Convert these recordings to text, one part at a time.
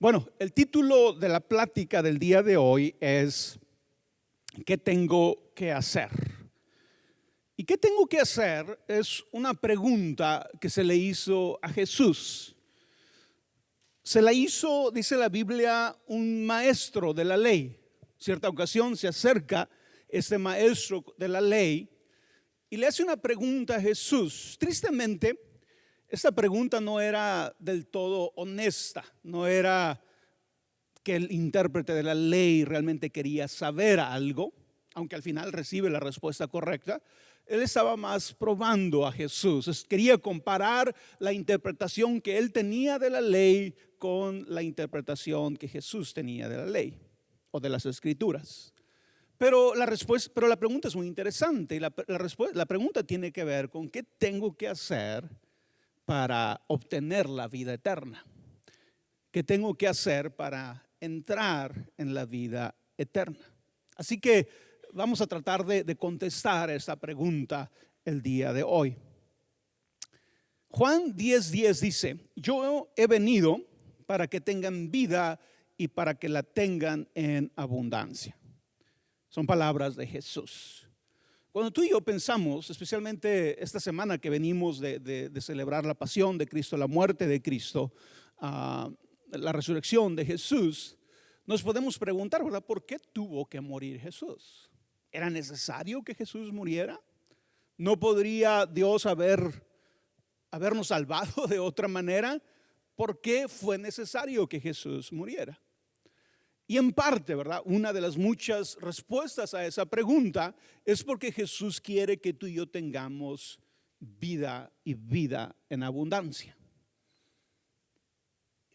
Bueno, el título de la plática del día de hoy es ¿qué tengo que hacer? ¿Y qué tengo que hacer? Es una pregunta que se le hizo a Jesús. Se la hizo, dice la Biblia, un maestro de la ley. Cierta ocasión se acerca este maestro de la ley y le hace una pregunta a Jesús. Tristemente, esta pregunta no era del todo honesta, no era que el intérprete de la ley realmente quería saber algo, aunque al final recibe la respuesta correcta. Él estaba más probando a Jesús, quería comparar la interpretación que él tenía de la ley con la interpretación que Jesús tenía de la ley o de las escrituras. Pero la pregunta es muy interesante y la pregunta tiene que ver con qué tengo que hacer para obtener la vida eterna. ¿Qué tengo que hacer para entrar en la vida eterna? Así que vamos a tratar de contestar esta pregunta el día de hoy. Juan 10:10 dice: yo he venido para que tengan vida y para que la tengan en abundancia. Son palabras de Jesús. Cuando tú y yo pensamos, especialmente esta semana que venimos de celebrar la pasión de Cristo, la muerte de Cristo, la resurrección de Jesús, nos podemos preguntar, ¿verdad? ¿Por qué tuvo que morir Jesús? ¿Era necesario que Jesús muriera? ¿No podría Dios habernos salvado de otra manera? ¿Por qué fue necesario que Jesús muriera? Y en parte, ¿verdad? Una de las muchas respuestas a esa pregunta es porque Jesús quiere que tú y yo tengamos vida y vida en abundancia.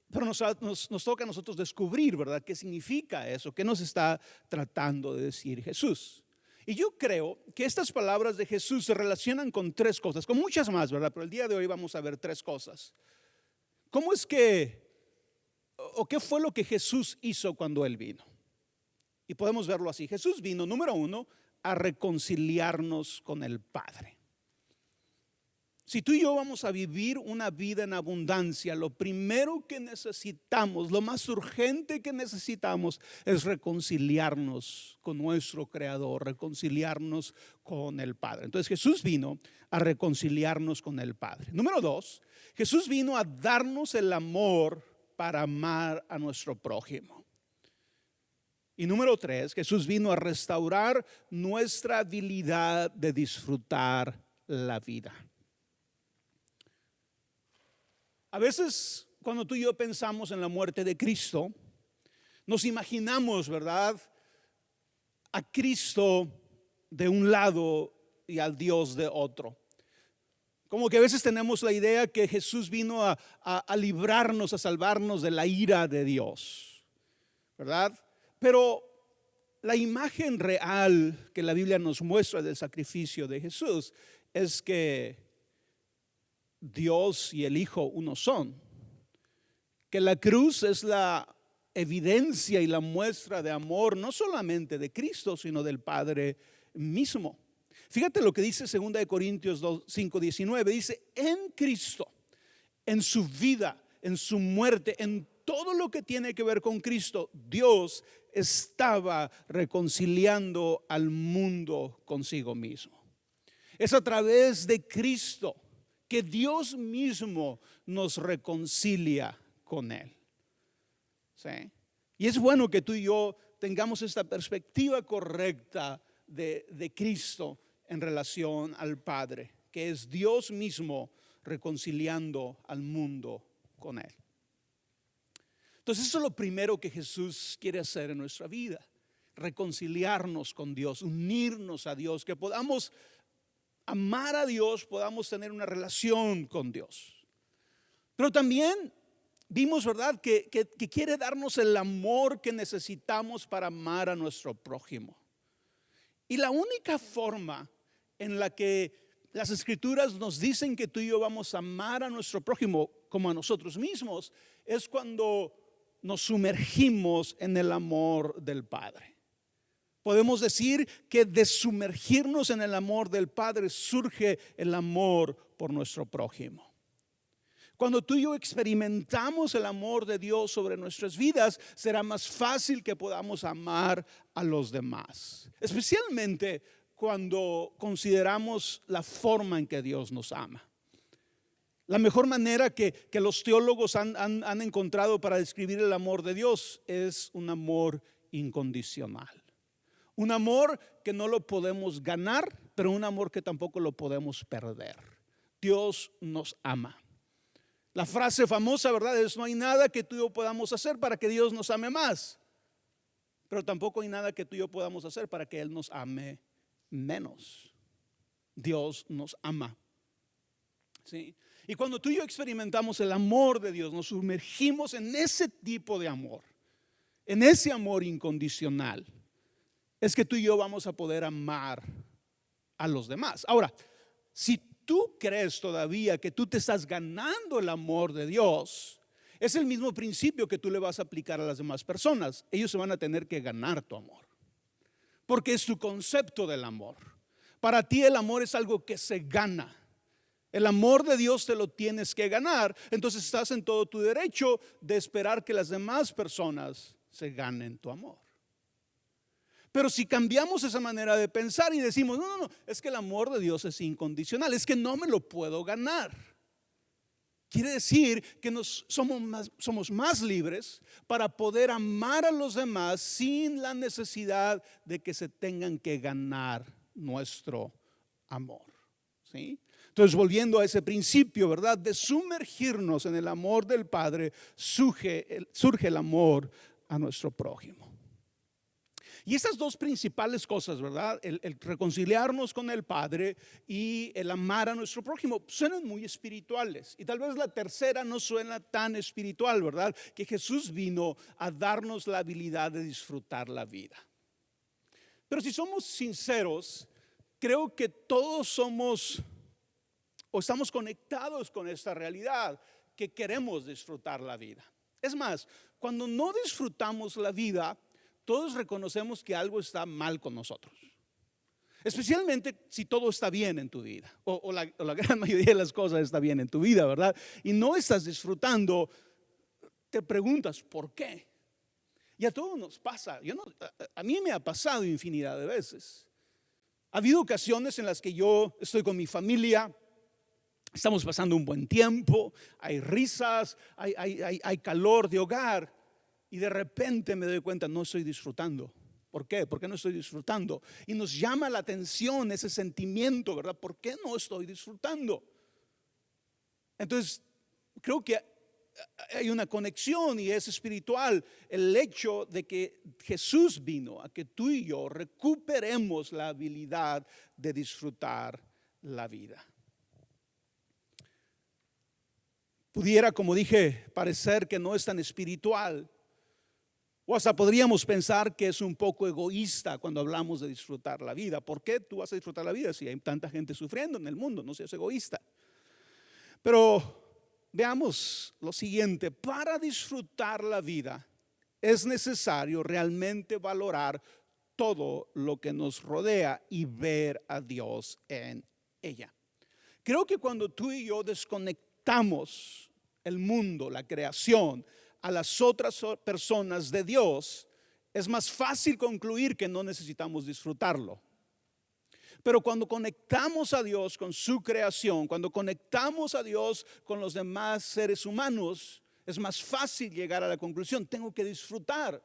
Pero nos toca a nosotros descubrir, ¿verdad? ¿Qué significa eso? ¿Qué nos está tratando de decir Jesús? Y yo creo que estas palabras de Jesús se relacionan con tres cosas, con muchas más, ¿verdad? Pero el día de hoy vamos a ver tres cosas. ¿Cómo es que, o qué fue lo que Jesús hizo cuando Él vino? Y podemos verlo así. Jesús vino, número uno, a reconciliarnos con el Padre. Si tú y yo vamos a vivir una vida en abundancia, lo primero que necesitamos, lo más urgente que necesitamos es reconciliarnos con nuestro Creador, reconciliarnos con el Padre. Entonces Jesús vino a reconciliarnos con el Padre. Número dos, Jesús vino a darnos el amor para amar a nuestro prójimo. Y número tres, Jesús vino a restaurar nuestra habilidad de disfrutar la vida. A veces cuando tú y yo pensamos en la muerte de Cristo, nos imaginamos, ¿verdad?, a Cristo de un lado y al Dios de otro. Como que a veces tenemos la idea que Jesús vino a librarnos, a salvarnos de la ira de Dios, ¿verdad? Pero la imagen real que la Biblia nos muestra del sacrificio de Jesús es que Dios y el Hijo uno son, que la cruz es la evidencia y la muestra de amor no solamente de Cristo, sino del Padre mismo. Fíjate lo que dice 2 Corintios 5:19, dice: en Cristo, en su vida, en su muerte, en todo lo que tiene que ver con Cristo, Dios estaba reconciliando al mundo consigo mismo. Es a través de Cristo que Dios mismo nos reconcilia con Él. ¿Sí? Y es bueno que tú y yo tengamos esta perspectiva correcta de Cristo en relación al Padre, que es Dios mismo reconciliando al mundo con Él. Entonces eso es lo primero que Jesús quiere hacer en nuestra vida: reconciliarnos con Dios, unirnos a Dios, que podamos amar a Dios, podamos tener una relación con Dios. Pero también vimos, ¿verdad?, que quiere darnos el amor que necesitamos para amar a nuestro prójimo. Y la única forma en la que las Escrituras nos dicen que tú y yo vamos a amar a nuestro prójimo como a nosotros mismos es cuando nos sumergimos en el amor del Padre. Podemos decir que de sumergirnos en el amor del Padre surge el amor por nuestro prójimo. Cuando tú y yo experimentamos el amor de Dios sobre nuestras vidas, será más fácil que podamos amar a los demás. Especialmente cuando consideramos la forma en que Dios nos ama. La mejor manera que los teólogos han encontrado para describir el amor de Dios es un amor incondicional. Un amor que no lo podemos ganar, pero un amor que tampoco lo podemos perder. Dios nos ama. La frase famosa, ¿verdad? Es: no hay nada que tú y yo podamos hacer para que Dios nos ame más. Pero tampoco hay nada que tú y yo podamos hacer para que Él nos ame menos. Dios nos ama. ¿Sí? Y cuando tú y yo experimentamos el amor de Dios, nos sumergimos en ese tipo de amor, en ese amor incondicional, es que tú y yo vamos a poder amar a los demás. Ahora, si tú crees todavía que tú te estás ganando el amor de Dios, es el mismo principio que tú le vas a aplicar a las demás personas. Ellos se van a tener que ganar tu amor, porque es tu concepto del amor. Para ti el amor es algo que se gana. El amor de Dios te lo tienes que ganar. Entonces estás en todo tu derecho de esperar que las demás personas se ganen tu amor. Pero si cambiamos esa manera de pensar y decimos: no, es que el amor de Dios es incondicional, es que no me lo puedo ganar. Quiere decir que somos más libres para poder amar a los demás sin la necesidad de que se tengan que ganar nuestro amor. ¿Sí? Entonces, volviendo a ese principio, ¿verdad? De sumergirnos en el amor del Padre, surge el amor a nuestro prójimo. Y estas dos principales cosas, ¿verdad? El reconciliarnos con el Padre y el amar a nuestro prójimo, suenan muy espirituales. Y tal vez la tercera no suena tan espiritual, ¿verdad? Que Jesús vino a darnos la habilidad de disfrutar la vida. Pero si somos sinceros, creo que todos somos o estamos conectados con esta realidad, que queremos disfrutar la vida. Es más, cuando no disfrutamos la vida, todos reconocemos que algo está mal con nosotros. Especialmente si todo está bien en tu vida, o la gran mayoría de las cosas está bien en tu vida, ¿verdad? Y no estás disfrutando, te preguntas ¿por qué? Y a todos nos pasa. A mí me ha pasado infinidad de veces. Ha habido ocasiones en las que yo estoy con mi familia, estamos pasando un buen tiempo, hay risas, hay calor de hogar, y de repente me doy cuenta: no estoy disfrutando. ¿Por qué? ¿Por qué no estoy disfrutando? Y nos llama la atención ese sentimiento, ¿verdad? ¿Por qué no estoy disfrutando? Entonces, creo que hay una conexión y es espiritual el hecho de que Jesús vino a que tú y yo recuperemos la habilidad de disfrutar la vida. Pudiera, como dije, parecer que no es tan espiritual, o hasta podríamos pensar que es un poco egoísta cuando hablamos de disfrutar la vida. ¿Por qué tú vas a disfrutar la vida si hay tanta gente sufriendo en el mundo? No seas egoísta. Pero veamos lo siguiente: para disfrutar la vida es necesario realmente valorar todo lo que nos rodea y ver a Dios en ella. Creo que cuando tú y yo desconectamos el mundo, la creación, a las otras personas de Dios, es más fácil concluir que no necesitamos disfrutarlo. Pero cuando conectamos a Dios con su creación, cuando conectamos a Dios con los demás seres humanos, es más fácil llegar a la conclusión: tengo que disfrutar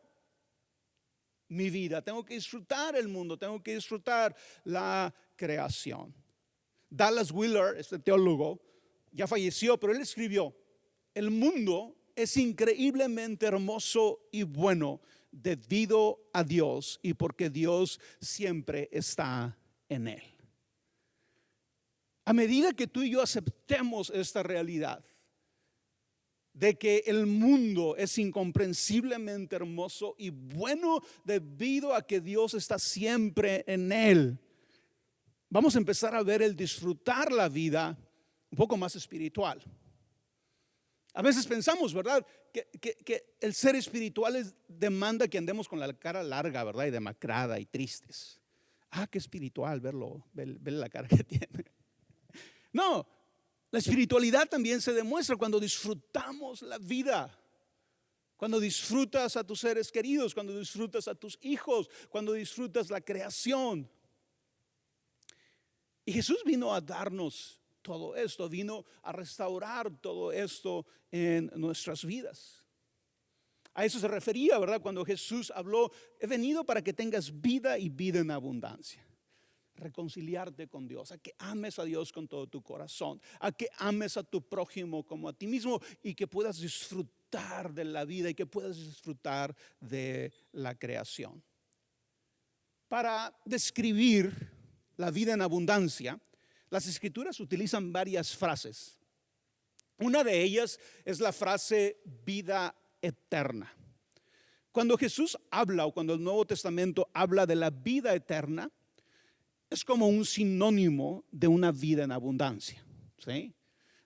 mi vida, tengo que disfrutar el mundo, tengo que disfrutar la creación. Dallas Willard, este teólogo, ya falleció, pero él escribió: el mundo es increíblemente hermoso y bueno debido a Dios y porque Dios siempre está en él. A medida que tú y yo aceptemos esta realidad de que el mundo es incomprensiblemente hermoso y bueno debido a que Dios está siempre en él, vamos a empezar a ver el disfrutar la vida un poco más espiritual. A veces pensamos, ¿verdad?, que el ser espiritual demanda que andemos con la cara larga, ¿verdad?, y demacrada y tristes. Qué espiritual verle la cara que tiene. No, La espiritualidad también se demuestra cuando disfrutamos la vida. Cuando disfrutas a tus seres queridos, cuando disfrutas a tus hijos, cuando disfrutas la creación. Y Jesús vino a darnos todo esto, vino a restaurar todo esto en nuestras vidas. A eso se refería, ¿verdad? Cuando Jesús habló, he venido para que tengas vida y vida en abundancia. Reconciliarte con Dios, a que ames a Dios con todo tu corazón, a que ames a tu prójimo como a ti mismo y que puedas disfrutar de la vida y que puedas disfrutar de la creación. Para describir la vida en abundancia, las escrituras utilizan varias frases. Una de ellas es la frase vida eterna. Cuando Jesús habla o cuando el Nuevo Testamento habla de la vida eterna, es como un sinónimo de una vida en abundancia, ¿sí?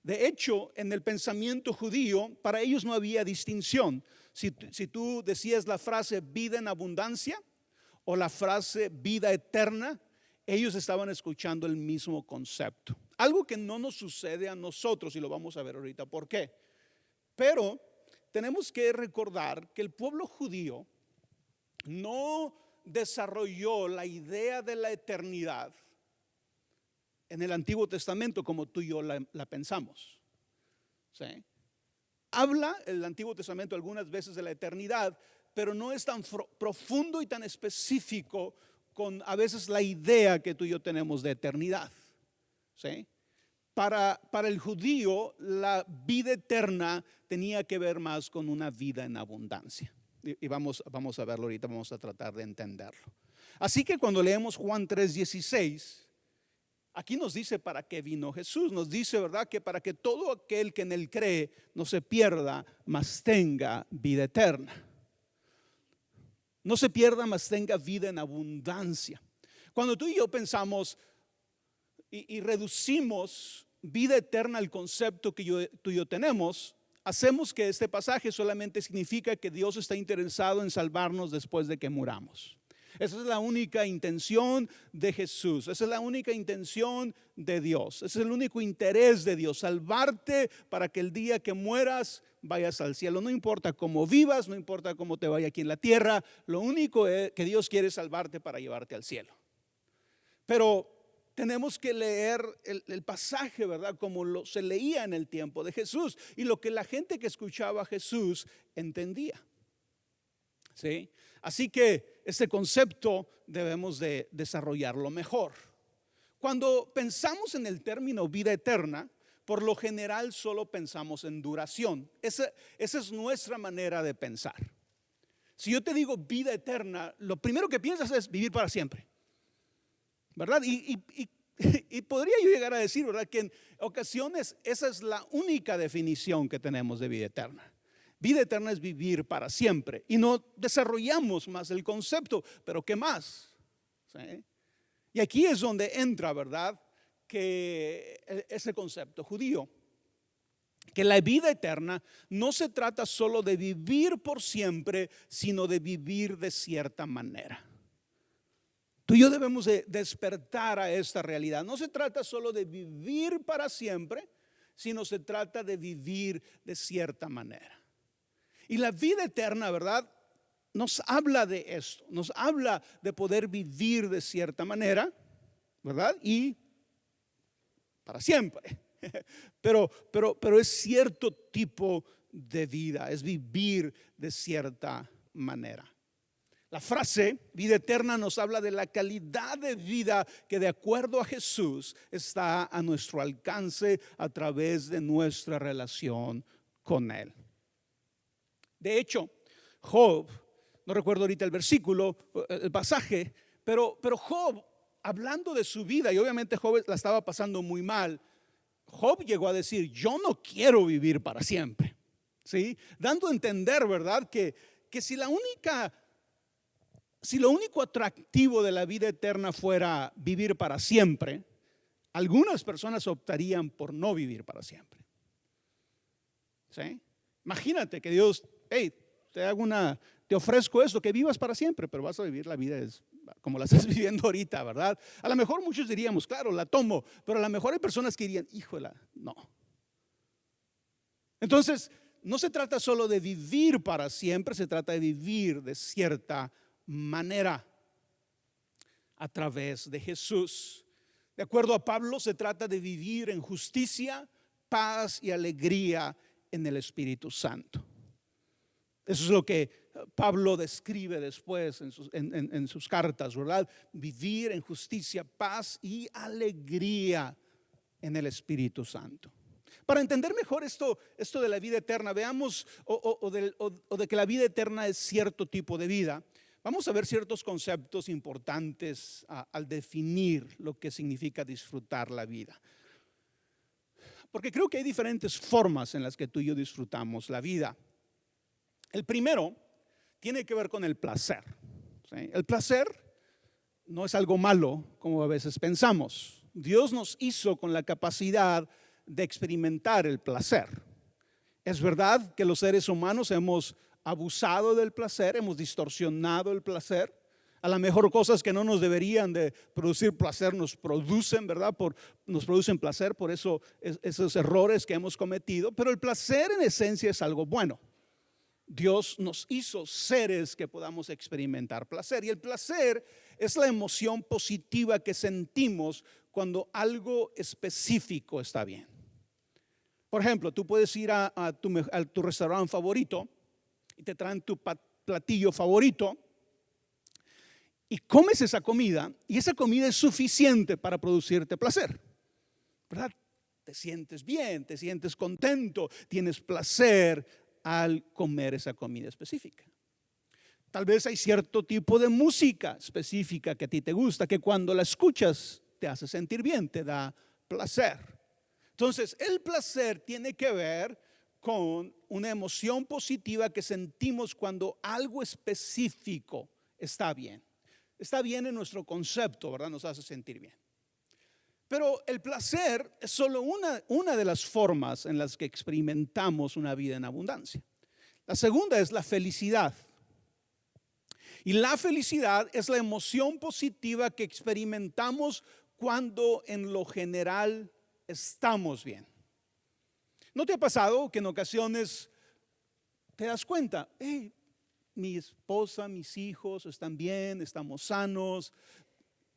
De hecho, en el pensamiento judío, para ellos no había distinción. Si tú decías la frase vida en abundancia o la frase vida eterna, ellos estaban escuchando el mismo concepto. Algo que no nos sucede a nosotros y lo vamos a ver ahorita por qué. Pero tenemos que recordar que el pueblo judío no desarrolló la idea de la eternidad en el Antiguo Testamento como tú y yo la pensamos, ¿sí? Habla el Antiguo Testamento algunas veces de la eternidad, pero no es tan profundo y tan específico con a veces la idea que tú y yo tenemos de eternidad, ¿sí? Para el judío la vida eterna tenía que ver más con una vida en abundancia. Y vamos a verlo ahorita, vamos a tratar de entenderlo. Así que cuando leemos Juan 3:16, aquí nos dice para qué vino Jesús. Nos dice, ¿verdad?, que para que todo aquel que en él cree no se pierda, mas tenga vida eterna. No se pierda, mas tenga vida en abundancia. Cuando tú y yo pensamos y reducimos vida eterna al concepto que tú y yo tenemos, hacemos que este pasaje solamente significa que Dios está interesado en salvarnos después de que muramos. Esa es la única intención de Jesús. Esa es la única intención de Dios. Ese es el único interés de Dios, salvarte para que el día que mueras vayas al cielo. No importa cómo vivas, no importa cómo te vaya aquí en la tierra. Lo único que Dios quiere es salvarte para llevarte al cielo. Pero tenemos que leer el pasaje, ¿verdad?, como se leía en el tiempo de Jesús y lo que la gente que escuchaba a Jesús entendía, ¿sí? Así que este concepto debemos de desarrollarlo mejor. Cuando pensamos en el término vida eterna, por lo general solo pensamos en duración. Esa es nuestra manera de pensar. Si yo te digo vida eterna, lo primero que piensas es vivir para siempre, ¿verdad? Y podría yo llegar a decir, ¿verdad?, que en ocasiones esa es la única definición que tenemos de vida eterna. Vida eterna es vivir para siempre y no desarrollamos más el concepto, pero ¿qué más? ¿Sí? Y aquí es donde entra, ¿verdad?, que ese concepto judío, que la vida eterna no se trata solo de vivir por siempre, sino de vivir de cierta manera. Tú y yo debemos de despertar a esta realidad. No se trata solo de vivir para siempre, sino se trata de vivir de cierta manera. Y la vida eterna, ¿verdad?, nos habla de esto, nos habla de poder vivir de cierta manera, ¿verdad? Y para siempre. Pero es cierto tipo de vida, es vivir de cierta manera. La frase vida eterna nos habla de la calidad de vida que de acuerdo a Jesús está a nuestro alcance a través de nuestra relación con Él. De hecho, Job, no recuerdo ahorita el versículo, el pasaje, pero Job, hablando de su vida, y obviamente Job la estaba pasando muy mal, Job llegó a decir, yo no quiero vivir para siempre, ¿sí? Dando a entender, ¿verdad?, que si lo único atractivo de la vida eterna fuera vivir para siempre, algunas personas optarían por no vivir para siempre, ¿sí? Imagínate que Dios, hey, te ofrezco esto, que vivas para siempre, pero vas a vivir la vida como la estás viviendo ahorita, ¿verdad? A lo mejor muchos diríamos, claro, la tomo, pero a lo mejor hay personas que dirían, híjola, no. Entonces, no se trata solo de vivir para siempre, se trata de vivir de cierta manera a través de Jesús. De acuerdo a Pablo, se trata de vivir en justicia, paz y alegría en el Espíritu Santo. Eso es lo que Pablo describe después en sus cartas, ¿verdad? Vivir en justicia, paz y alegría en el Espíritu Santo. Para entender mejor esto de la vida eterna, veamos, o de que la vida eterna es cierto tipo de vida, vamos a ver ciertos conceptos importantes al definir lo que significa disfrutar la vida. Porque creo que hay diferentes formas en las que tú y yo disfrutamos la vida. El primero tiene que ver con el placer, ¿sí? El placer no es algo malo como a veces pensamos. Dios nos hizo con la capacidad de experimentar el placer. Es verdad que los seres humanos hemos abusado del placer, hemos distorsionado el placer. A lo mejor cosas que no nos deberían de producir placer nos producen, ¿verdad? Nos producen placer, por eso esos errores que hemos cometido. Pero el placer en esencia es algo bueno. Dios nos hizo seres que podamos experimentar placer. Y el placer es la emoción positiva que sentimos cuando algo específico está bien. Por ejemplo, tú puedes ir a tu restaurante favorito y te traen tu platillo favorito y comes esa comida, y esa comida es suficiente para producirte placer, ¿verdad? Te sientes bien, te sientes contento, tienes placer al comer esa comida específica. Tal vez hay cierto tipo de música específica que a ti te gusta, que cuando la escuchas te hace sentir bien, te da placer. Entonces, el placer tiene que ver con una emoción positiva que sentimos cuando algo específico está bien. Está bien en nuestro concepto, ¿verdad? Nos hace sentir bien. Pero el placer es solo una de las formas en las que experimentamos una vida en abundancia. La segunda es la felicidad. Y la felicidad es la emoción positiva que experimentamos cuando en lo general estamos bien. ¿No te ha pasado que en ocasiones te das cuenta, hey, mi esposa, mis hijos están bien, estamos sanos,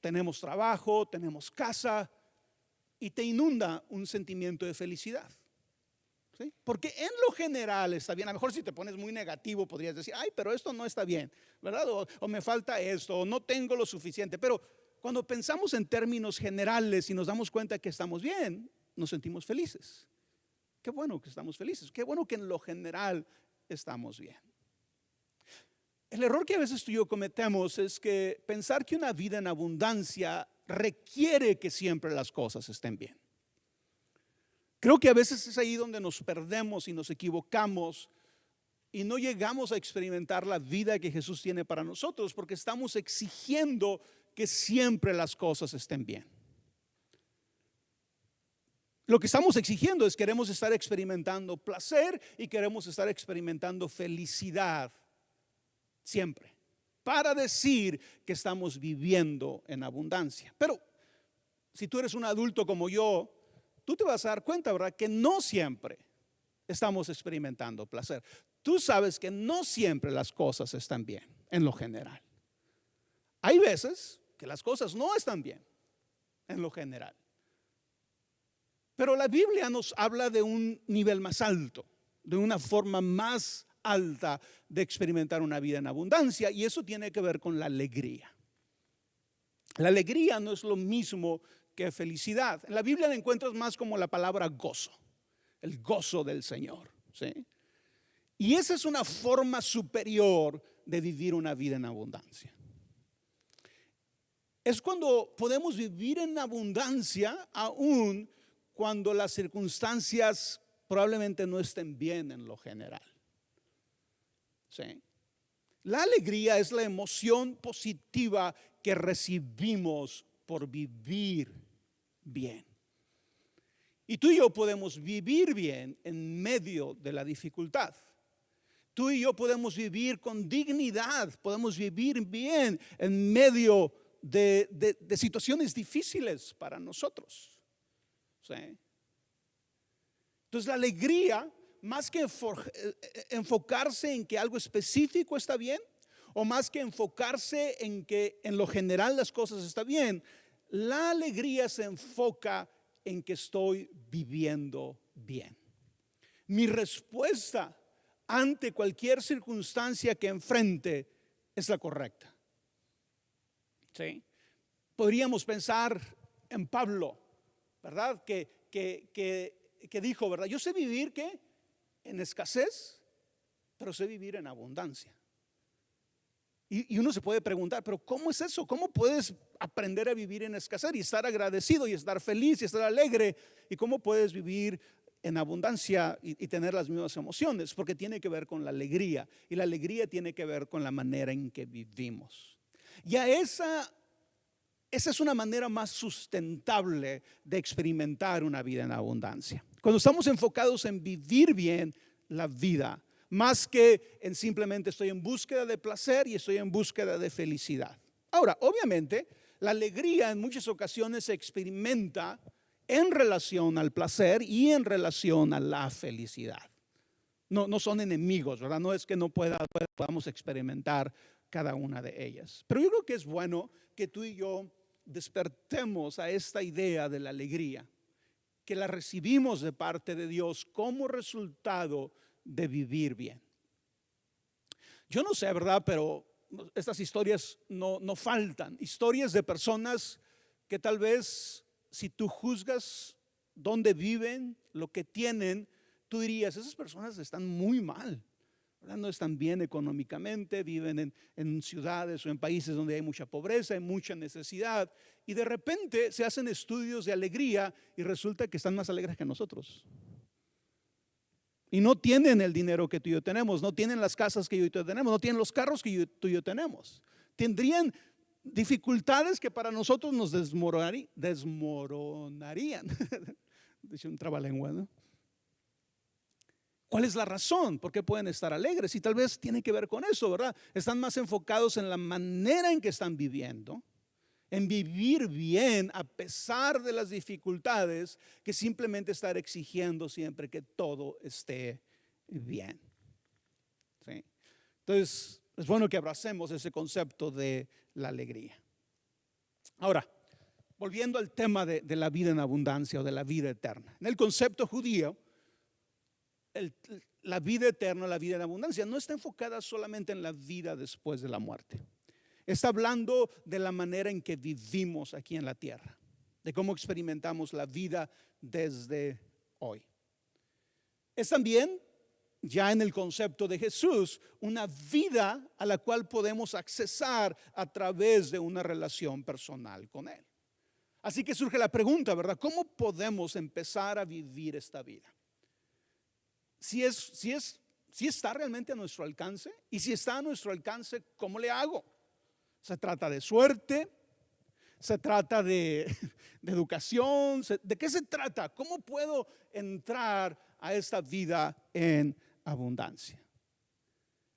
tenemos trabajo, tenemos casa, y te inunda un sentimiento de felicidad? ¿Sí? Porque en lo general está bien. A lo mejor si te pones muy negativo podrías decir, ay, pero esto no está bien, ¿verdad? O me falta esto, o no tengo lo suficiente. Pero cuando pensamos en términos generales y nos damos cuenta que estamos bien, nos sentimos felices. Qué bueno que estamos felices, qué bueno que en lo general estamos bien. El error que a veces tú y yo cometemos es que pensar que una vida en abundancia requiere que siempre las cosas estén bien. Creo que a veces es ahí donde nos perdemos y nos equivocamos y no llegamos a experimentar la vida que Jesús tiene para nosotros, porque estamos exigiendo que siempre las cosas estén bien. Lo que estamos exigiendo es queremos estar experimentando placer y queremos estar experimentando felicidad siempre, para decir que estamos viviendo en abundancia. Pero si tú eres un adulto como yo, tú te vas a dar cuenta, ¿verdad? Que no siempre estamos experimentando placer. Tú sabes que no siempre las cosas están bien en lo general. Hay veces que las cosas no están bien en lo general. Pero la Biblia nos habla de un nivel más alto, de una forma más alta de experimentar una vida en abundancia, y eso tiene que ver con la alegría. La alegría no es lo mismo que felicidad. En la Biblia la encuentras más como la palabra gozo, el gozo del Señor, ¿sí? Y esa es una forma superior de vivir una vida en abundancia. Es cuando podemos vivir en abundancia aún cuando las circunstancias probablemente no estén bien en lo general. ¿Sí? La alegría es la emoción positiva que recibimos por vivir bien. Y tú y yo podemos vivir bien en medio de la dificultad. Tú y yo podemos vivir con dignidad, podemos vivir bien en medio de situaciones difíciles para nosotros. ¿Sí? Entonces la alegría, más que enfocarse en que algo específico está bien, o más que enfocarse en que en lo general las cosas están bien, la alegría se enfoca en que estoy viviendo bien. Mi respuesta ante cualquier circunstancia que enfrente es la correcta. ¿Sí? Podríamos pensar en Pablo, ¿verdad? Que dijo, ¿verdad? Yo sé vivir, ¿qué? En escasez, pero sé vivir en abundancia. Y uno se puede preguntar, pero ¿cómo es eso? ¿Cómo puedes aprender a vivir en escasez y estar agradecido y estar feliz y estar alegre? ¿Y cómo puedes vivir en abundancia y tener las mismas emociones? Porque tiene que ver con la alegría, y la alegría tiene que ver con la manera en que vivimos. Y esa es una manera más sustentable de experimentar una vida en abundancia. Cuando estamos enfocados en vivir bien la vida, más que en simplemente estoy en búsqueda de placer y estoy en búsqueda de felicidad. Ahora, obviamente, la alegría en muchas ocasiones se experimenta en relación al placer y en relación a la felicidad. No son enemigos, ¿verdad? No es que no podamos experimentar cada una de ellas. Pero yo creo que es bueno que tú y yo despertemos a esta idea de la alegría, que la recibimos de parte de Dios como resultado de vivir bien. Yo no sé, ¿verdad? Pero estas historias no faltan. Historias de personas que tal vez, si tú juzgas dónde viven, lo que tienen, tú dirías, esas personas están muy mal, ¿verdad? No están bien económicamente, viven en ciudades o en países donde hay mucha pobreza, hay mucha necesidad, y de repente se hacen estudios de alegría y resulta que están más alegres que nosotros. Y no tienen el dinero que tú y yo tenemos, no tienen las casas que yo y tú tenemos, no tienen los carros que tú y yo tenemos. Tendrían dificultades que para nosotros nos desmoronarían. Dice un trabalengua, ¿no? ¿Cuál es la razón? ¿Por qué pueden estar alegres? Y tal vez tiene que ver con eso, ¿verdad? Están más enfocados en la manera en que están viviendo, en vivir bien a pesar de las dificultades, que simplemente estar exigiendo siempre que todo esté bien. ¿Sí? Entonces, es bueno que abracemos ese concepto de la alegría. Ahora, volviendo al tema de la vida en abundancia o de la vida eterna. En el concepto judío, la vida eterna, la vida en abundancia, no está enfocada solamente en la vida después de la muerte. Está hablando de la manera en que vivimos aquí en la tierra, de cómo experimentamos la vida desde hoy. Es también, ya en el concepto de Jesús, una vida a la cual podemos accesar a través de una relación personal con Él. Así que surge la pregunta, ¿verdad? ¿Cómo podemos empezar a vivir esta vida? Si está realmente a nuestro alcance, y si está a nuestro alcance, ¿cómo le hago? Se trata de suerte, se trata de educación, ¿de qué se trata? ¿Cómo puedo entrar a esta vida en abundancia?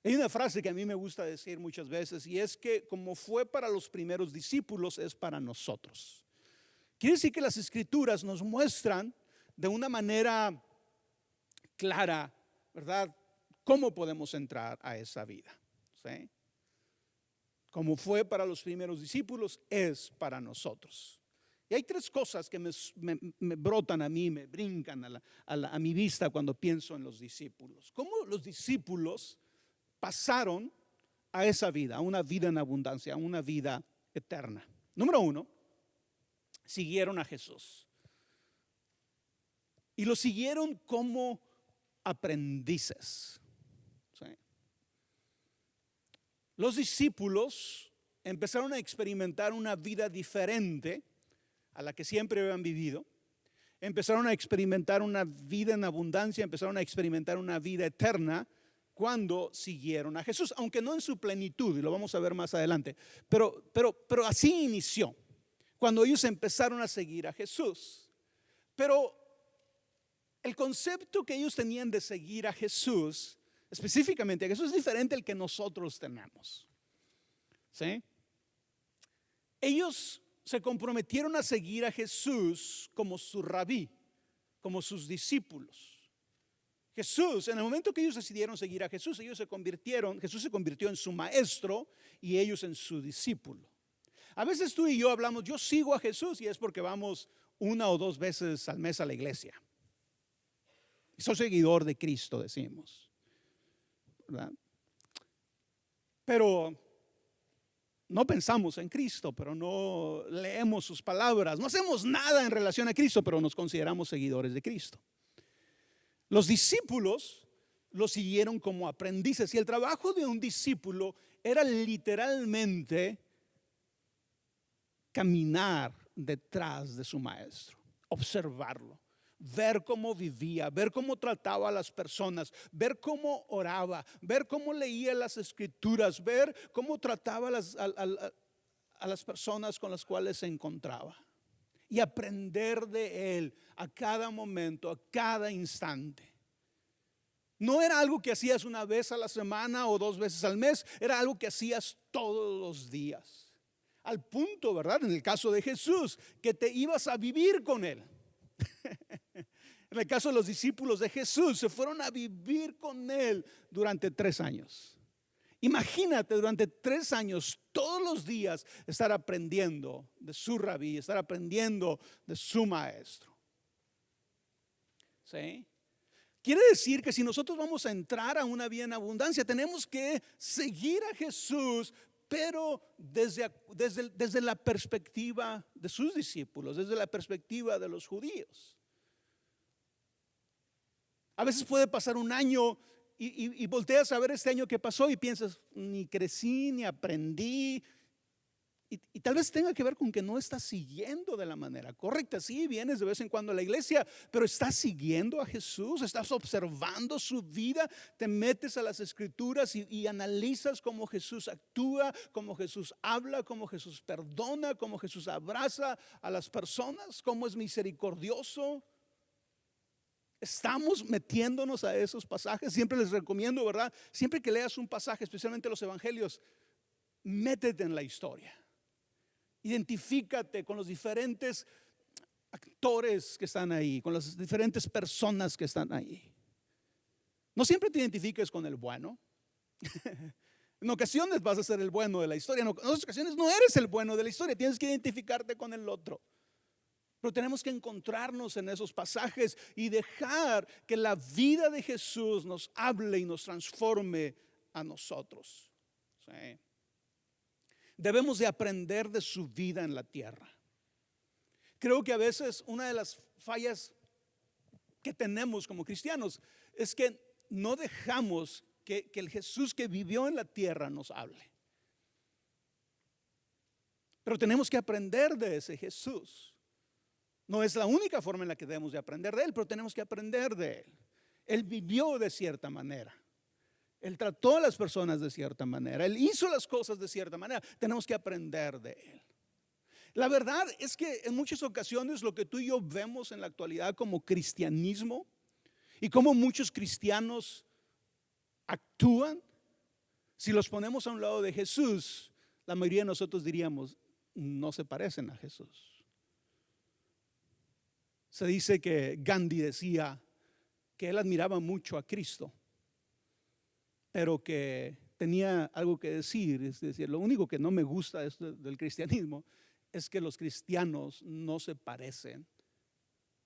Hay una frase que a mí me gusta decir muchas veces, y es que como fue para los primeros discípulos, es para nosotros. Quiere decir que las escrituras nos muestran de una manera clara, ¿verdad? ¿Cómo podemos entrar a esa vida? ¿Sí? Como fue para los primeros discípulos, es para nosotros. Y hay tres cosas que me brotan a mí, me brincan a mi vista cuando pienso en los discípulos. ¿Cómo los discípulos pasaron a esa vida, a una vida en abundancia, a una vida eterna? Número uno, siguieron a Jesús. Y lo siguieron como aprendices. ¿Sí? Los discípulos empezaron a experimentar una vida diferente a la que siempre habían vivido. Empezaron a experimentar una vida en abundancia, empezaron a experimentar una vida eterna cuando siguieron a Jesús, aunque no en su plenitud, y lo vamos a ver más adelante. Pero así inició, cuando ellos empezaron a seguir a Jesús. Pero el concepto que ellos tenían de seguir a Jesús específicamente a Jesús, es diferente al que nosotros tenemos. ¿Sí? Ellos se comprometieron a seguir a Jesús como su rabí, como sus discípulos. Jesús, en el momento que ellos decidieron seguir a Jesús, Jesús se convirtió en su maestro y ellos en su discípulo. A veces tú y yo hablamos, yo sigo a Jesús, y es porque vamos 1 o 2 veces al mes a la iglesia. Soy seguidor de Cristo, decimos, ¿verdad? Pero no pensamos en Cristo, pero no leemos sus palabras, no hacemos nada en relación a Cristo, pero nos consideramos seguidores de Cristo. Los discípulos lo siguieron como aprendices, y el trabajo de un discípulo era literalmente caminar detrás de su maestro, observarlo, ver cómo vivía, ver cómo trataba a las personas, ver cómo oraba, ver cómo leía las escrituras, ver cómo trataba a las personas con las cuales se encontraba, y aprender de él a cada momento, a cada instante. No era algo que hacías una vez a la semana o 2 veces al mes, era algo que hacías todos los días. Al punto, ¿verdad? En el caso de Jesús, que te ibas a vivir con él. En el caso de los discípulos de Jesús, se fueron a vivir con él durante 3 años. Imagínate, durante 3 años, todos los días, estar aprendiendo de su rabí, estar aprendiendo de su maestro. ¿Sí? Quiere decir que si nosotros vamos a entrar a una vida en abundancia, tenemos que seguir a Jesús, pero desde la perspectiva de sus discípulos, desde la perspectiva de los judíos. A veces puede pasar un año y volteas a ver este año que pasó y piensas, ni crecí, ni aprendí. Y tal vez tenga que ver con que no estás siguiendo de la manera correcta. Sí, vienes de vez en cuando a la iglesia, pero estás siguiendo a Jesús, estás observando su vida, te metes a las escrituras y analizas cómo Jesús actúa, cómo Jesús habla, cómo Jesús perdona, cómo Jesús abraza a las personas, cómo es misericordioso. Estamos metiéndonos a esos pasajes. Siempre les recomiendo, ¿verdad? Siempre que leas un pasaje, especialmente los evangelios, métete en la historia. Identifícate con los diferentes actores que están ahí, con las diferentes personas que están ahí. No siempre te identifiques con el bueno. En ocasiones vas a ser el bueno de la historia, en otras ocasiones no eres el bueno de la historia, tienes que identificarte con el otro. Pero tenemos que encontrarnos en esos pasajes y dejar que la vida de Jesús nos hable y nos transforme a nosotros. ¿Sí? Debemos de aprender de su vida en la tierra. Creo que a veces una de las fallas que tenemos como cristianos es que no dejamos que el Jesús que vivió en la tierra nos hable. Pero tenemos que aprender de ese Jesús. No es la única forma en la que debemos de aprender de él, pero tenemos que aprender de él. Él vivió de cierta manera. Él trató a las personas de cierta manera. Él hizo las cosas de cierta manera. Tenemos que aprender de él. La verdad es que en muchas ocasiones lo que tú y yo vemos en la actualidad como cristianismo y como muchos cristianos actúan, si los ponemos a un lado de Jesús, la mayoría de nosotros diríamos, no se parecen a Jesús. Se dice que Gandhi decía que él admiraba mucho a Cristo, pero que tenía algo que decir. Es decir, lo único que no me gusta del cristianismo es que los cristianos no se parecen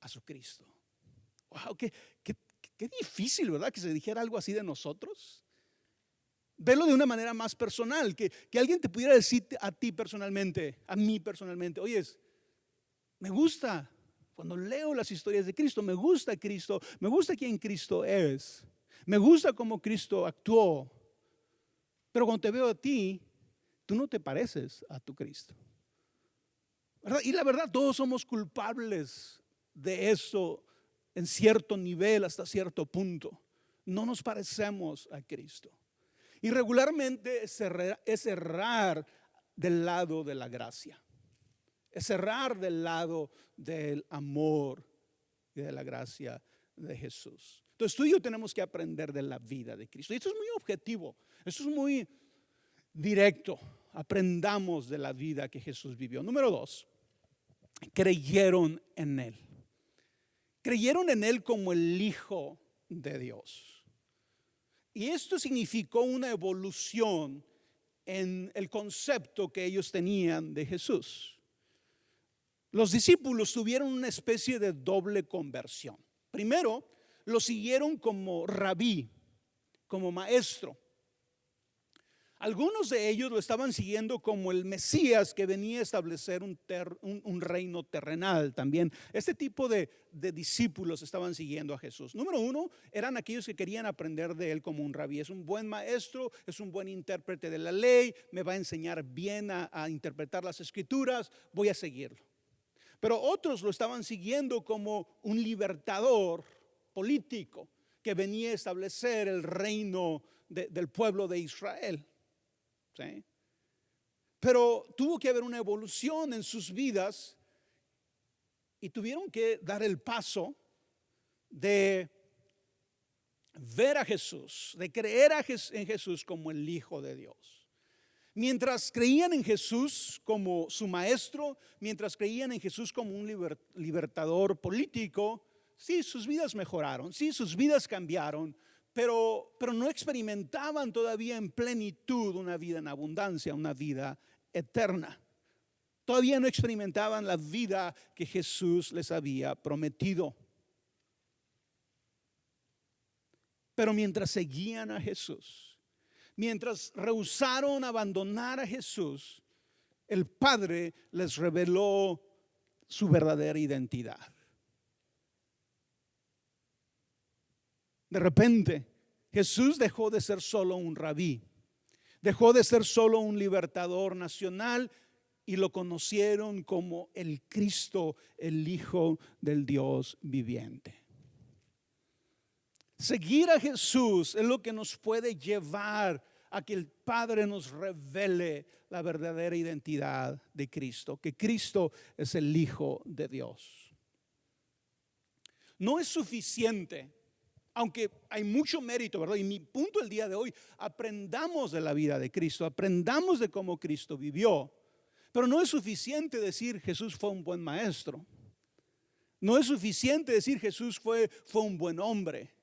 a su Cristo. Wow, qué difícil, ¿verdad? Que se dijera algo así de nosotros. Verlo de una manera más personal, que alguien te pudiera decir a ti personalmente, a mí personalmente, oye, me gusta. Cuando leo las historias de Cristo, me gusta Cristo, me gusta quién Cristo es, me gusta cómo Cristo actuó. Pero cuando te veo a ti, tú no te pareces a tu Cristo, ¿verdad? Y la verdad, todos somos culpables de eso en cierto nivel, hasta cierto punto. No nos parecemos a Cristo. Y regularmente es errar del lado de la gracia. Es errar del lado del amor y de la gracia de Jesús. Entonces tú y yo tenemos que aprender de la vida de Cristo. Y esto es muy objetivo, esto es muy directo. Aprendamos de la vida que Jesús vivió. Número 2, creyeron en Él. Creyeron en Él como el Hijo de Dios. Y esto significó una evolución en el concepto que ellos tenían de Jesús. Los discípulos tuvieron una especie de doble conversión. Primero, lo siguieron como rabí, como maestro. Algunos de ellos lo estaban siguiendo como el Mesías que venía a establecer un reino terrenal también. Este tipo de discípulos estaban siguiendo a Jesús. Número 1, eran aquellos que querían aprender de Él como un rabí. Es un buen maestro, es un buen intérprete de la ley, me va a enseñar bien a interpretar las escrituras, voy a seguirlo. Pero otros lo estaban siguiendo como un libertador político que venía a establecer el reino del pueblo de Israel. ¿Sí? Pero tuvo que haber una evolución en sus vidas y tuvieron que dar el paso de ver a Jesús, de creer en Jesús como el Hijo de Dios. Mientras creían en Jesús como su maestro, mientras creían en Jesús como un libertador político, sí, sus vidas mejoraron, sí, sus vidas cambiaron. Pero no experimentaban todavía en plenitud una vida en abundancia, una vida eterna. Todavía no experimentaban la vida que Jesús les había prometido. Pero mientras seguían a Jesús, mientras rehusaron abandonar a Jesús, el Padre les reveló su verdadera identidad. De repente, Jesús dejó de ser solo un rabí, dejó de ser solo un libertador nacional y lo conocieron como el Cristo, el Hijo del Dios viviente. Seguir a Jesús es lo que nos puede llevar a que el Padre nos revele la verdadera identidad de Cristo, que Cristo es el Hijo de Dios. No es suficiente. Aunque hay mucho mérito, ¿verdad? Y mi punto el día de hoy, aprendamos de la vida de Cristo, aprendamos de cómo Cristo vivió. Pero no es suficiente decir Jesús fue un buen maestro. No es suficiente decir Jesús fue un buen hombre.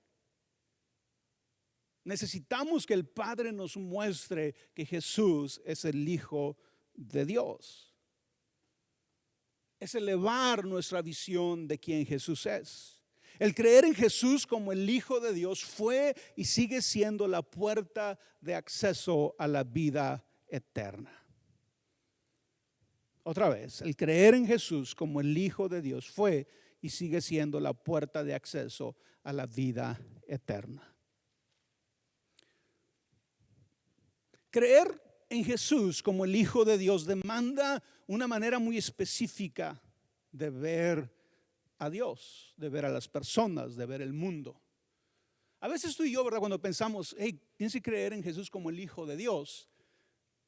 Necesitamos que el Padre nos muestre que Jesús es el Hijo de Dios. Es elevar nuestra visión de quién Jesús es. El creer en Jesús como el Hijo de Dios fue y sigue siendo la puerta de acceso a la vida eterna. Otra vez, el creer en Jesús como el Hijo de Dios fue y sigue siendo la puerta de acceso a la vida eterna. Creer en Jesús como el Hijo de Dios demanda una manera muy específica de ver a Dios, de ver a las personas, de ver el mundo. A veces tú y yo, ¿verdad? Cuando pensamos, hey, tienes que creer en Jesús como el Hijo de Dios,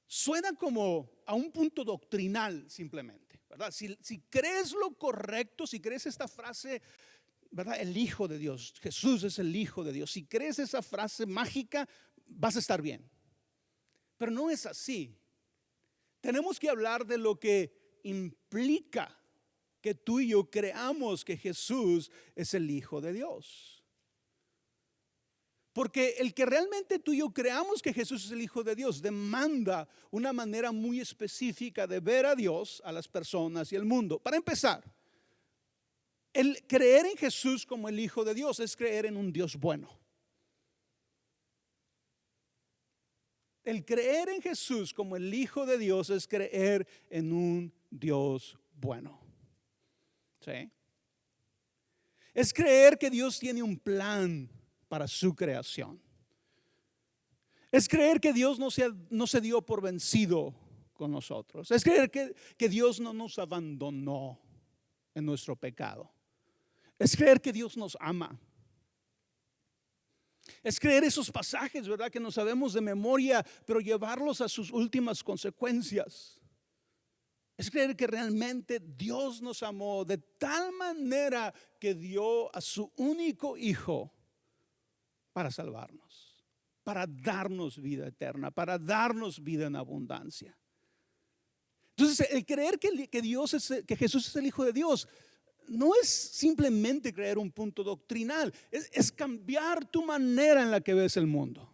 suena como a un punto doctrinal simplemente, ¿verdad? Si crees lo correcto, si crees esta frase, ¿verdad? El Hijo de Dios, Jesús es el Hijo de Dios. Si crees esa frase mágica, vas a estar bien. Pero no es así. Tenemos que hablar de lo que implica que tú y yo creamos que Jesús es el Hijo de Dios. Porque el que realmente tú y yo creamos que Jesús es el Hijo de Dios demanda una manera muy específica de ver a Dios, a las personas y el mundo. Para empezar, el creer en Jesús como el Hijo de Dios es creer en un Dios bueno. El creer en Jesús como el Hijo de Dios es creer en un Dios bueno. ¿Sí? Es creer que Dios tiene un plan para su creación. Es creer que Dios no se dio por vencido con nosotros. Es creer que Dios no nos abandonó en nuestro pecado. Es creer que Dios nos ama. Es creer esos pasajes, ¿verdad? Que no sabemos de memoria, pero llevarlos a sus últimas consecuencias. Es creer que realmente Dios nos amó de tal manera que dio a su único hijo para salvarnos, para darnos vida eterna, para darnos vida en abundancia. Entonces, el creer que Jesús es el Hijo de Dios no es simplemente creer un punto doctrinal, es cambiar tu manera en la que ves el mundo.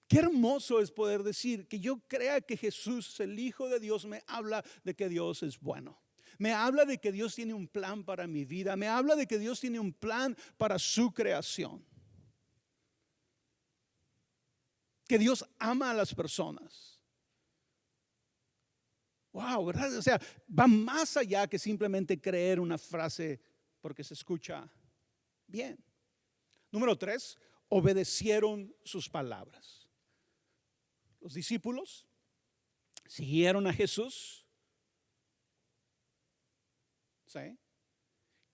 Qué hermoso es poder decir que yo crea que Jesús es el Hijo de Dios. Me habla de que Dios es bueno. Me habla de que Dios tiene un plan para mi vida. Me habla de que Dios tiene un plan para su creación. Que Dios ama a las personas. Wow, ¿verdad? O sea, va más allá que simplemente creer una frase porque se escucha bien. Número 3, obedecieron sus palabras. Los discípulos siguieron a Jesús, ¿sí?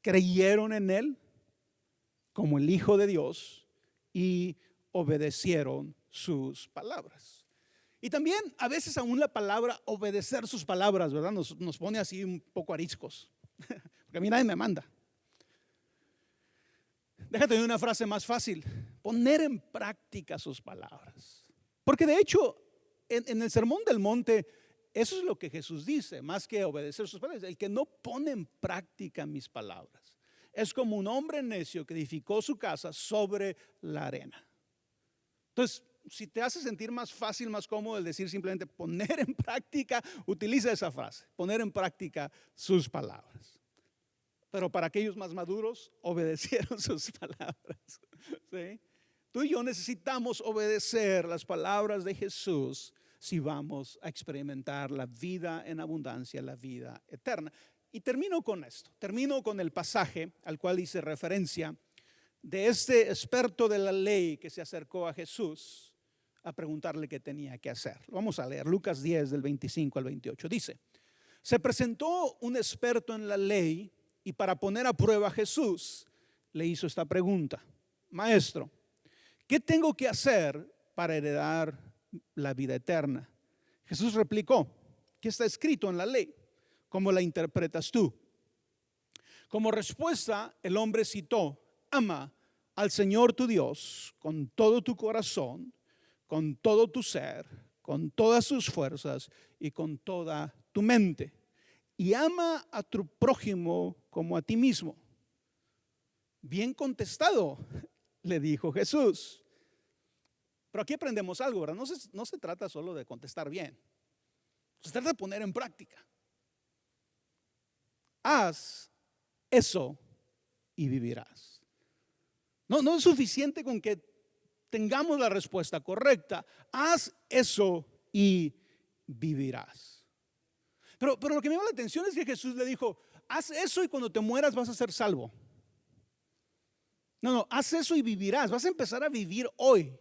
Creyeron en Él como el Hijo de Dios y obedecieron sus palabras. Y también a veces aún la palabra obedecer sus palabras, ¿verdad? Nos pone así un poco ariscos, porque a mí nadie me manda. Déjate de una frase más fácil: poner en práctica sus palabras. Porque de hecho, en el Sermón del Monte, eso es lo que Jesús dice, más que obedecer sus palabras. El que no pone en práctica mis palabras es como un hombre necio que edificó su casa sobre la arena. Entonces, si te hace sentir más fácil, más cómodo el decir simplemente poner en práctica, utiliza esa frase: poner en práctica sus palabras. Pero para aquellos más maduros, obedecieron sus palabras, ¿sí? Tú y yo necesitamos obedecer las palabras de Jesús si vamos a experimentar la vida en abundancia, la vida eterna. Y termino con esto, termino con el pasaje al cual hice referencia de este experto de la ley que se acercó a Jesús a preguntarle qué tenía que hacer. Vamos a leer Lucas 10 del 25 al 28. Dice: se presentó un experto en la ley y para poner a prueba a Jesús le hizo esta pregunta: Maestro, ¿qué tengo que hacer para heredar la vida eterna? Jesús replicó: ¿qué está escrito en la ley? ¿Cómo la interpretas tú? Como respuesta, el hombre citó: ama al Señor tu Dios con todo tu corazón, con todo tu ser, con todas tus fuerzas y con toda tu mente. Y ama a tu prójimo como a ti mismo. Bien contestado, le dijo Jesús. Pero aquí aprendemos algo, ¿verdad? No se trata solo de contestar bien. Se trata de poner en práctica. Haz eso y vivirás. No es suficiente con que tengamos la respuesta correcta. Haz eso y vivirás. Pero lo que me llama la atención es que Jesús le dijo: haz eso y cuando te mueras vas a ser salvo. No, haz eso y vivirás. Vas a empezar a vivir hoy.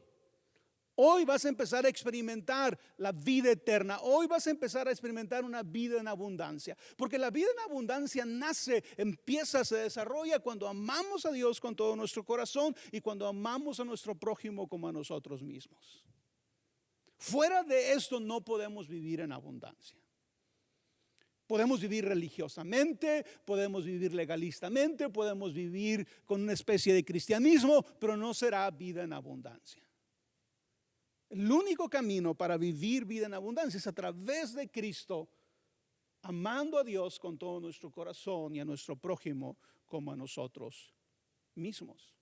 Hoy vas a empezar a experimentar la vida eterna. Hoy vas a empezar a experimentar una vida en abundancia. Porque la vida en abundancia nace, empieza, se desarrolla cuando amamos a Dios con todo nuestro corazón y cuando amamos a nuestro prójimo como a nosotros mismos. Fuera de esto no podemos vivir en abundancia. Podemos vivir religiosamente, podemos vivir legalistamente, podemos vivir con una especie de cristianismo, pero no será vida en abundancia. El único camino para vivir vida en abundancia es a través de Cristo, amando a Dios con todo nuestro corazón y a nuestro prójimo como a nosotros mismos.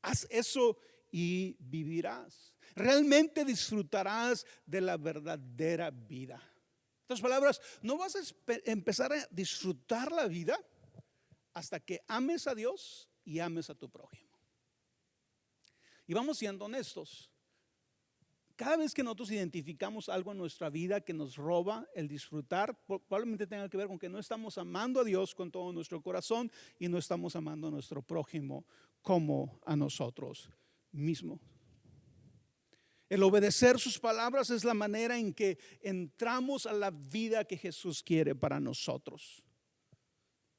Haz eso y vivirás. Realmente disfrutarás de la verdadera vida. En otras palabras, no vas a empezar a disfrutar la vida hasta que ames a Dios y ames a tu prójimo. Y vamos siendo honestos. Cada vez que nosotros identificamos algo en nuestra vida que nos roba el disfrutar, probablemente tenga que ver con que no estamos amando a Dios con todo nuestro corazón y no estamos amando a nuestro prójimo como a nosotros mismos. El obedecer sus palabras es la manera en que entramos a la vida que Jesús quiere para nosotros.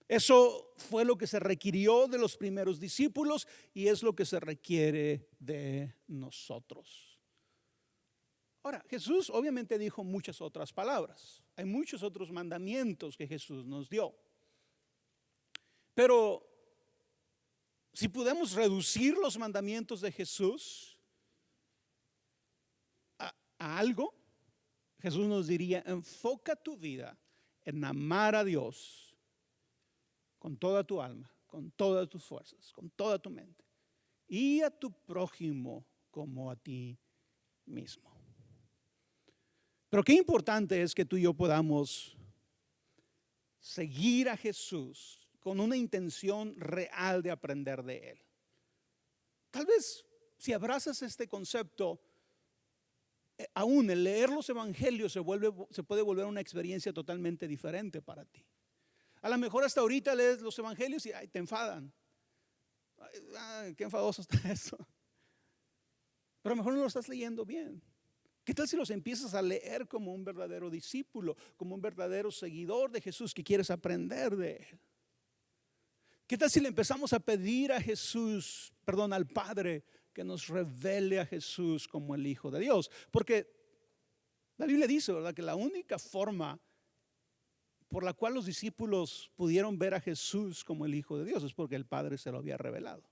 Eso fue lo que se requirió de los primeros discípulos y es lo que se requiere de nosotros. Ahora, Jesús obviamente dijo muchas otras palabras. Hay muchos otros mandamientos que Jesús nos dio. Pero si podemos reducir los mandamientos de Jesús a algo, Jesús nos diría: enfoca tu vida en amar a Dios con toda tu alma, con todas tus fuerzas, con toda tu mente, y a tu prójimo como a ti mismo. Pero qué importante es que tú y yo podamos seguir a Jesús con una intención real de aprender de Él. Tal vez si abrazas este concepto, aún el leer los evangelios se puede volver una experiencia totalmente diferente para ti. A lo mejor hasta ahorita lees los evangelios y te enfadan. Ay, qué enfadoso está eso. Pero a lo mejor no lo estás leyendo bien. ¿Qué tal si los empiezas a leer como un verdadero discípulo, como un verdadero seguidor de Jesús que quieres aprender de Él? ¿Qué tal si le empezamos a pedir a Jesús, al Padre, que nos revele a Jesús como el Hijo de Dios? Porque la Biblia dice, ¿verdad?, que la única forma por la cual los discípulos pudieron ver a Jesús como el Hijo de Dios es porque el Padre se lo había revelado.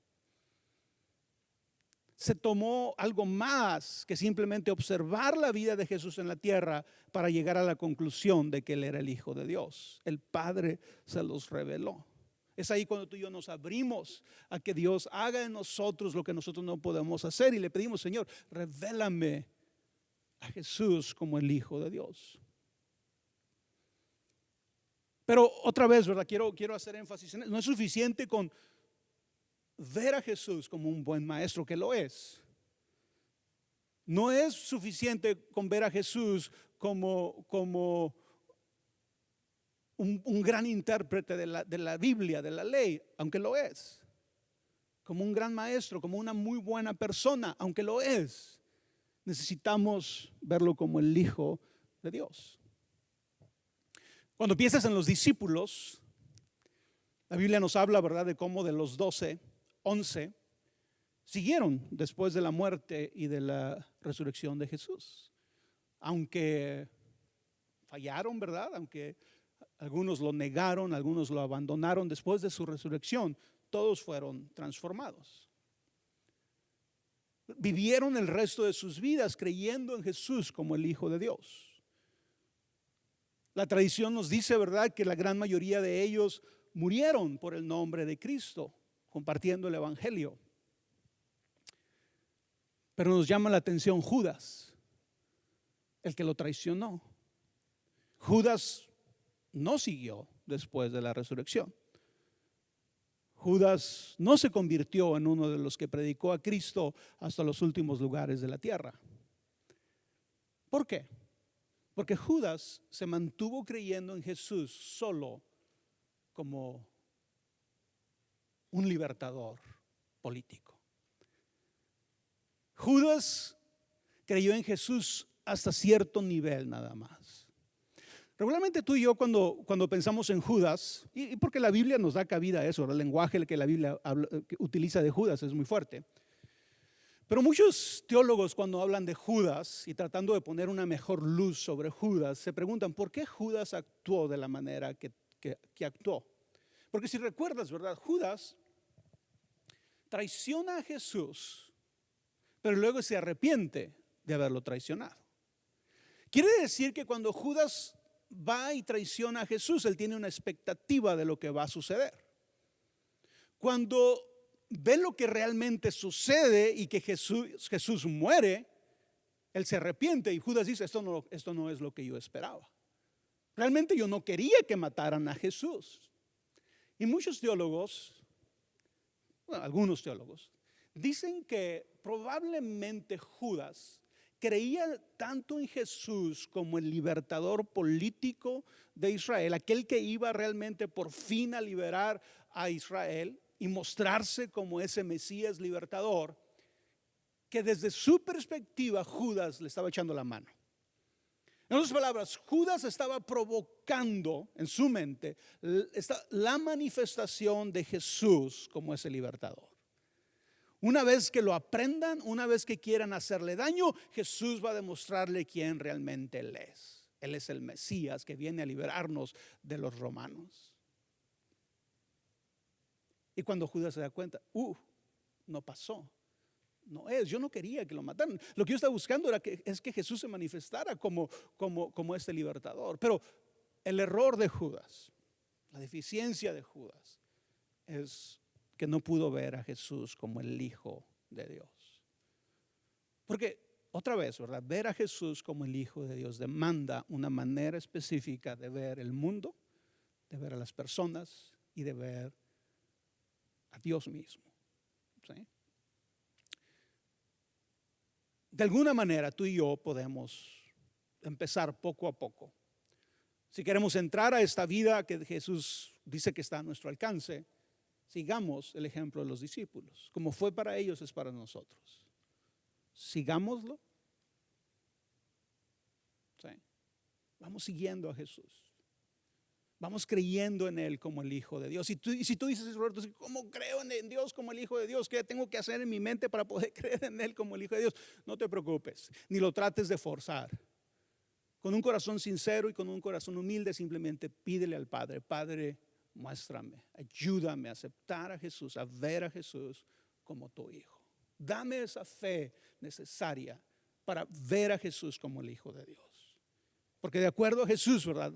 Se tomó algo más que simplemente observar la vida de Jesús en la tierra para llegar a la conclusión de que Él era el Hijo de Dios. El Padre se los reveló. Es ahí cuando tú y yo nos abrimos a que Dios haga en nosotros lo que nosotros no podemos hacer y le pedimos: Señor, revélame a Jesús como el Hijo de Dios. Pero otra vez, ¿verdad? Quiero hacer énfasis en eso. No es suficiente con ver a Jesús como un buen maestro, que lo es. No es suficiente con ver a Jesús como un gran intérprete de la Biblia, de la ley, aunque lo es. Como un gran maestro, como una muy buena persona, aunque lo es. Necesitamos verlo como el Hijo de Dios. Cuando piensas en los discípulos, la Biblia nos habla, ¿verdad?, de cómo de los 12, 11 siguieron después de la muerte y de la resurrección de Jesús. Aunque fallaron, ¿verdad? Aunque algunos lo negaron, algunos lo abandonaron, después de su resurrección, todos fueron transformados. Vivieron el resto de sus vidas creyendo en Jesús como el Hijo de Dios. La tradición nos dice, ¿verdad?, que la gran mayoría de ellos murieron por el nombre de Cristo, compartiendo el evangelio. Pero nos llama la atención Judas, el que lo traicionó. Judas no siguió después de la resurrección. Judas no se convirtió en uno de los que predicó a Cristo hasta los últimos lugares de la tierra. ¿Por qué? Porque Judas se mantuvo creyendo en Jesús solo como un libertador político. Judas creyó en Jesús hasta cierto nivel nada más. Regularmente tú y yo cuando pensamos en Judas, y porque la Biblia nos da cabida a eso, el lenguaje que la Biblia que utiliza de Judas es muy fuerte. Pero muchos teólogos, cuando hablan de Judas y tratando de poner una mejor luz sobre Judas, se preguntan por qué Judas actuó de la manera que actuó. Porque si recuerdas, ¿verdad?, Judas traiciona a Jesús, pero luego se arrepiente de haberlo traicionado. Quiere decir que cuando Judas va y traiciona a Jesús, él tiene una expectativa de lo que va a suceder. Cuando ve lo que realmente sucede y que Jesús muere, él se arrepiente y Judas dice: esto no es lo que yo esperaba. Realmente yo no quería que mataran a Jesús. Y muchos teólogos, algunos teólogos, dicen que probablemente Judas creía tanto en Jesús como el libertador político de Israel, aquel que iba realmente por fin a liberar a Israel y mostrarse como ese Mesías libertador, que desde su perspectiva Judas le estaba echando la mano. En otras palabras, Judas estaba provocando en su mente la manifestación de Jesús como ese libertador. Una vez que lo aprendan, una vez que quieran hacerle daño, Jesús va a demostrarle quién realmente Él es. Él es el Mesías que viene a liberarnos de los romanos. Y cuando Judas se da cuenta, no pasó. No es, yo no quería que lo mataran. Lo que yo estaba buscando es que Jesús se manifestara como este libertador. Pero el error de Judas, la deficiencia de Judas, es que no pudo ver a Jesús como el Hijo de Dios. Porque otra vez, ¿verdad? Ver a Jesús como el Hijo de Dios demanda una manera específica de ver el mundo, de ver a las personas y de ver a Dios mismo. ¿Sí? De alguna manera tú y yo podemos empezar poco a poco. Si queremos entrar a esta vida que Jesús dice que está a nuestro alcance, sigamos el ejemplo de los discípulos. Como fue para ellos, es para nosotros. Sigámoslo. ¿Sí? Vamos siguiendo a Jesús. Vamos creyendo en Él como el Hijo de Dios. Y si tú dices, Roberto, ¿cómo creo en Dios como el Hijo de Dios? ¿Qué tengo que hacer en mi mente para poder creer en Él como el Hijo de Dios? No te preocupes, ni lo trates de forzar. Con un corazón sincero y con un corazón humilde, simplemente pídele al Padre, Padre, muéstrame, ayúdame a aceptar a Jesús, a ver a Jesús como tu Hijo. Dame esa fe necesaria para ver a Jesús como el Hijo de Dios. Porque de acuerdo a Jesús, ¿verdad?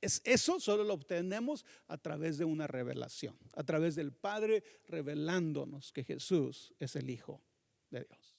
Eso solo lo obtenemos a través de una revelación, a través del Padre revelándonos que Jesús es el Hijo de Dios.